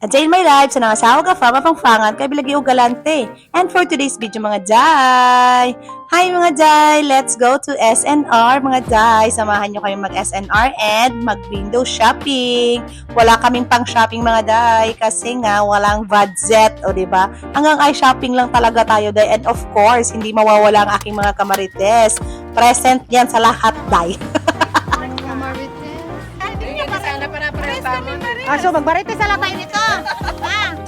A day in my life sa nangasawa ka from mapangfangan kay bilagi og galante. And for today's video mga day. Hi mga day, let's go to SNR mga day. Samahan nyo kami mag SNR and mag window shopping. Wala kaming pang shopping mga day kasi nga walang budget, o di ba? Hanggang ay shopping lang talaga tayo day. And of course, hindi mawawala ang aking mga kamarites. Present yan sa lahat day. So magbarite sa latay nito.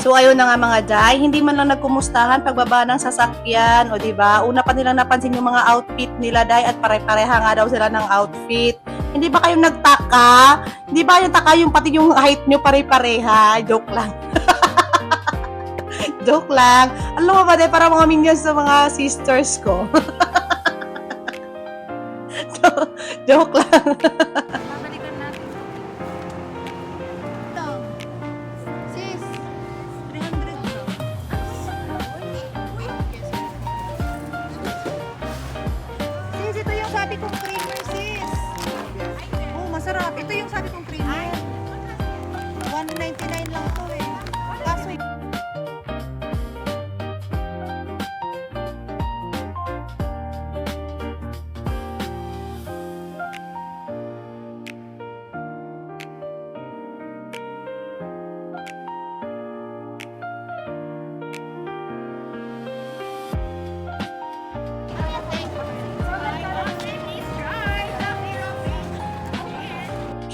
So ayun na nga mga day, hindi man lang nagkumustahan pagbaba ng sasakyan, o di ba? Una pa nilang napansin yung mga outfit nila day at pare-pareha nga daw sila ng outfit. Hindi ba kayo nagtaka? Hindi ba yung taka yung pati yung height nyo pare-pareha? Joke lang. Joke lang. Alam mo ba day, para mga minions sa mga sisters ko. Joke lang. Babalikan natin. Ito. Sis. 300. Sis, ito yung sabi kong creamer, sis. Oh, masarap. Ito yung sabi kong creamer. 199 lang to eh. Kaso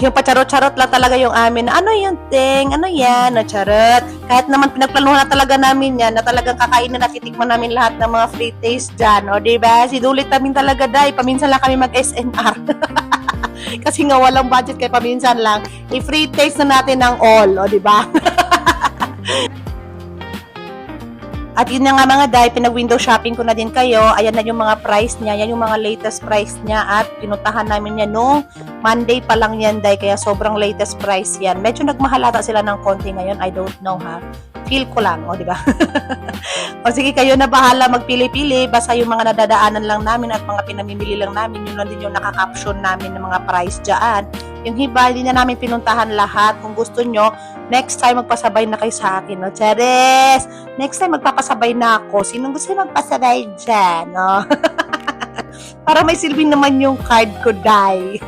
Yung pacharot-charot lang talaga yung amin na ano yung ting, ano yan, na charot. Kahit naman pinagplanuhan na talaga namin yan, na talagang kakain na titikman namin lahat ng mga free taste dyan, o diba? Sinulit namin talaga day, paminsan lang kami mag-SNR. Kasi nga walang budget kaya paminsan lang, i-free taste na natin ng all, o diba? At yun na nga mga day, pinag-window shopping ko na din kayo. Ayan na yung mga price niya. Yan yung mga latest price niya. At pinuntahan namin yan nung Monday pa lang yan day. Kaya sobrang latest price yan. Medyo nagmahalata sila ng konti ngayon. I don't know ha. Feel ko lang. O diba? O sige kayo na bahala magpili-pili. Basta yung mga nadadaanan lang namin at mga pinamimili lang namin. Yun lang din yung nakaka-caption namin ng mga price dyan. Yung hiba, hindi na namin pinuntahan lahat. Kung gusto nyo, next time magpasabay na kayo sa akin, no? Charis! Next time magpapasabay na ako. Sinong gusto magpasabay dyan, no? Para may silbi naman yung card ko, day.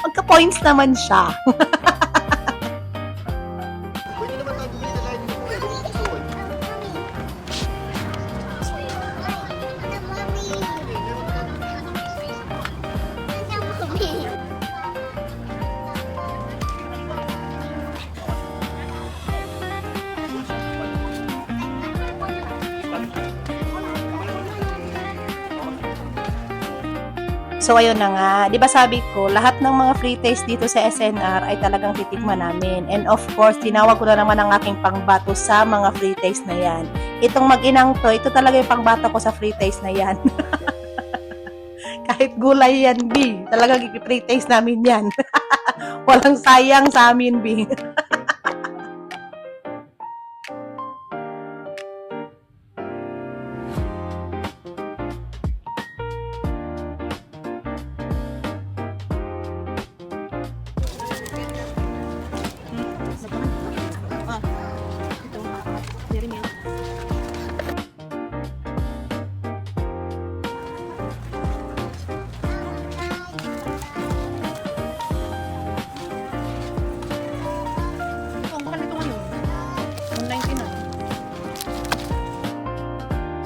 Magka-points naman siya. So, ayun na nga. Di ba sabi ko, lahat ng mga free taste dito sa SNR ay talagang titikman namin. And of course, tinawag ko na naman ang aking pangbato sa mga free taste na yan. Itong mag-inang to, ito talaga yung pangbato ko sa free taste na yan. Kahit gulay yan, B. Talagang free taste namin yan. Walang sayang sa amin, B.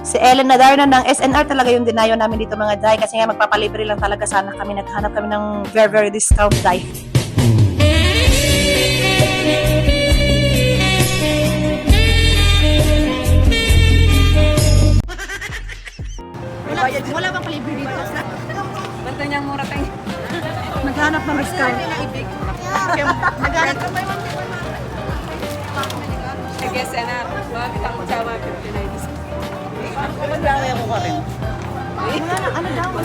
Si Ellen Nadarna ng SNR talaga yung dinayo namin dito mga day kasi nga magpapalibre lang talaga sana kami. Naghanap kami ng very discount day. wala bang palibre dito? Basta niyang mura tayo. Naghanap ng discount. Naghanap ka ba yung Sige, sana. Bakit ang sama 59 discount? Wala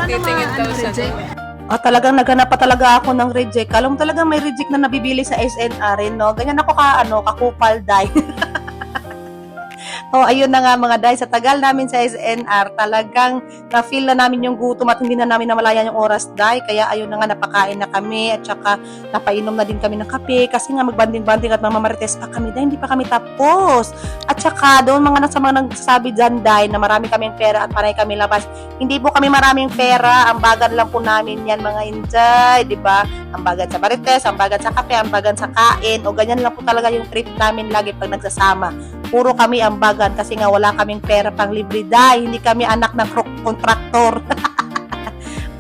Titingin daw siya. Oh, talagang naghanap pa talaga ako ng reject. Kalong talagang may reject na nabibili sa SNR, no? Ganyan ako kakupal day. Oh, ayun na nga mga day, sa tagal namin sa SNR, talagang na-feel na namin yung gutom at hindi na namin namalayan yung oras day. Kaya ayun na nga, napakain na kami at saka napainom na din kami ng kape kasi nga magbanding-banding at mamamarites pa kami day, hindi pa kami tapos. At saka doon mga nasa mga nagsasabi dyan day na marami kaming pera at panay kami labas. Hindi po kami maraming pera, ang bagad lang po namin yan mga inday, di ba? Ang bagad sa marites, ang bagad sa kape, ang bagad sa kain, o ganyan lang po talaga yung trip namin lagi pag nagsasama. Puro kami ang bagan kasi nga wala kaming pera pang libre day. Hindi kami anak ng kontraktor.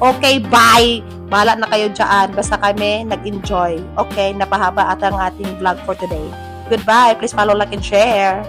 Okay, bye. Bahala na kayo dyan. Basta kami nag-enjoy. Okay, napahaba at ang ating vlog for today. Goodbye. Please follow, like, and share.